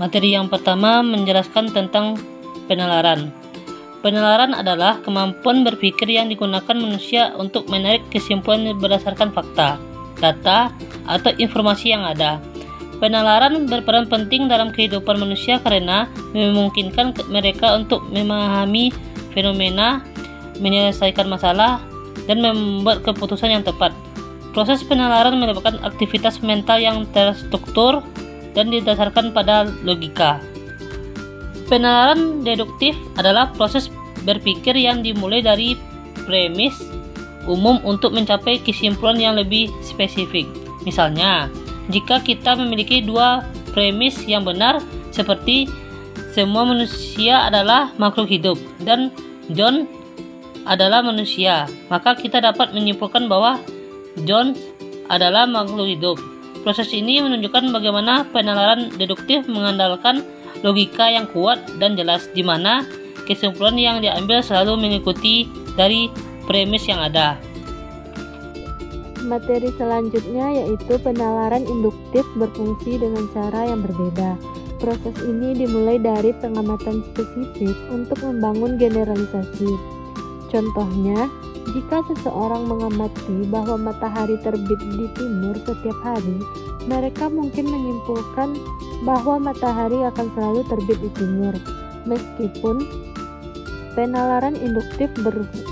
Materi yang pertama menjelaskan tentang penalaran. Penalaran adalah kemampuan berpikir yang digunakan manusia untuk menarik kesimpulan berdasarkan fakta, data, atau informasi yang ada. Penalaran berperan penting dalam kehidupan manusia karena memungkinkan mereka untuk memahami fenomena, menyelesaikan masalah, dan membuat keputusan yang tepat. Proses penalaran merupakan aktivitas mental yang terstruktur dan didasarkan pada logika. Penalaran deduktif adalah proses berpikir yang dimulai dari premis umum untuk mencapai kesimpulan yang lebih spesifik. Misalnya, jika kita memiliki dua premis yang benar seperti semua manusia adalah makhluk hidup dan John adalah manusia, maka kita dapat menyimpulkan bahwa John adalah makhluk hidup. Proses ini menunjukkan bagaimana penalaran deduktif mengandalkan logika yang kuat dan jelas, di mana kesimpulan yang diambil selalu mengikuti dari premis yang ada. Materi selanjutnya yaitu penalaran induktif berfungsi dengan cara yang berbeda. Proses ini dimulai dari pengamatan spesifik untuk membangun generalisasi. Contohnya, jika seseorang mengamati bahwa matahari terbit di timur setiap hari, mereka mungkin menyimpulkan bahwa matahari akan selalu terbit di timur. Meskipun penalaran induktif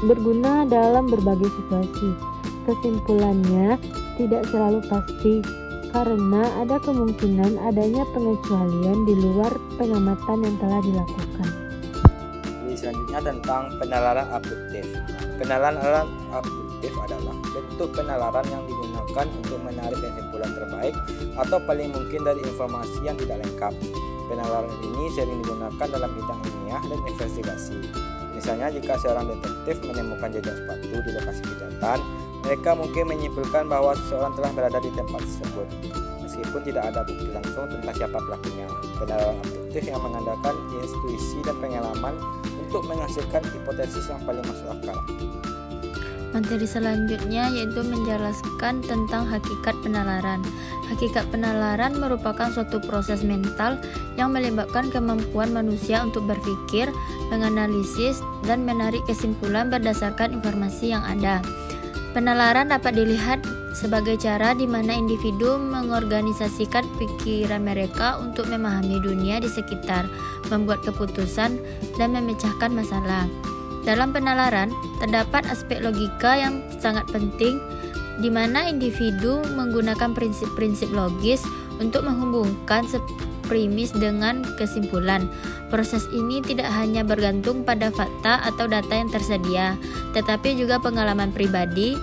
berguna dalam berbagai situasi, kesimpulannya tidak selalu pasti karena ada kemungkinan adanya pengecualian di luar pengamatan yang telah dilakukan. Selanjutnya tentang penalaran abduktif. Penalaran abduktif adalah bentuk penalaran yang digunakan untuk menarik kesimpulan terbaik atau paling mungkin dari informasi yang tidak lengkap. Penalaran ini sering digunakan dalam bidang ilmiah dan investigasi. Misalnya, jika seorang detektif menemukan jejak sepatu di lokasi kejahatan, mereka mungkin menyimpulkan bahwa seseorang telah berada di tempat tersebut, meskipun tidak ada bukti langsung tentang siapa pelakunya. Penalaran abduktif yang mengandalkan intuisi dan pengalaman untuk menghasilkan hipotesis yang paling masuk akal. Materi selanjutnya yaitu menjelaskan tentang hakikat penalaran. Hakikat penalaran merupakan suatu proses mental yang melibatkan kemampuan manusia untuk berpikir, menganalisis, dan menarik kesimpulan berdasarkan informasi yang ada. Penalaran dapat dilihat sebagai cara di mana individu mengorganisasikan pikiran mereka untuk memahami dunia di sekitar, membuat keputusan, dan memecahkan masalah. Dalam penalaran, terdapat aspek logika yang sangat penting, di mana individu menggunakan prinsip-prinsip logis untuk menghubungkan premis dengan kesimpulan. Proses ini tidak hanya bergantung pada fakta atau data yang tersedia, tetapi juga pengalaman pribadi,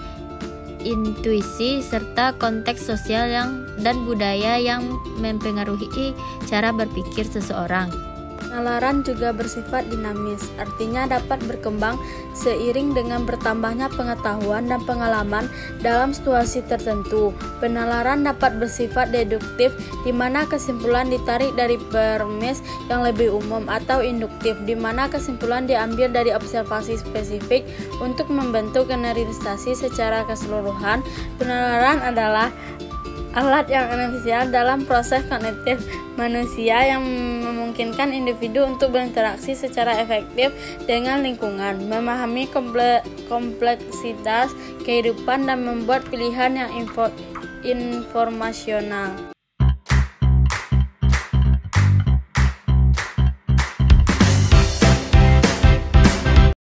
intuisi, serta konteks sosial dan budaya yang mempengaruhi cara berpikir seseorang. Penalaran juga bersifat dinamis, artinya dapat berkembang seiring dengan bertambahnya pengetahuan dan pengalaman dalam situasi tertentu. Penalaran dapat bersifat deduktif, di mana kesimpulan ditarik dari premis yang lebih umum, atau induktif, di mana kesimpulan diambil dari observasi spesifik untuk membentuk generalisasi secara keseluruhan. Penalaran adalah alat yang esensial dalam proses kognitif manusia yang memungkinkan individu untuk berinteraksi secara efektif dengan lingkungan, memahami kompleksitas kehidupan, dan membuat pilihan yang informasional.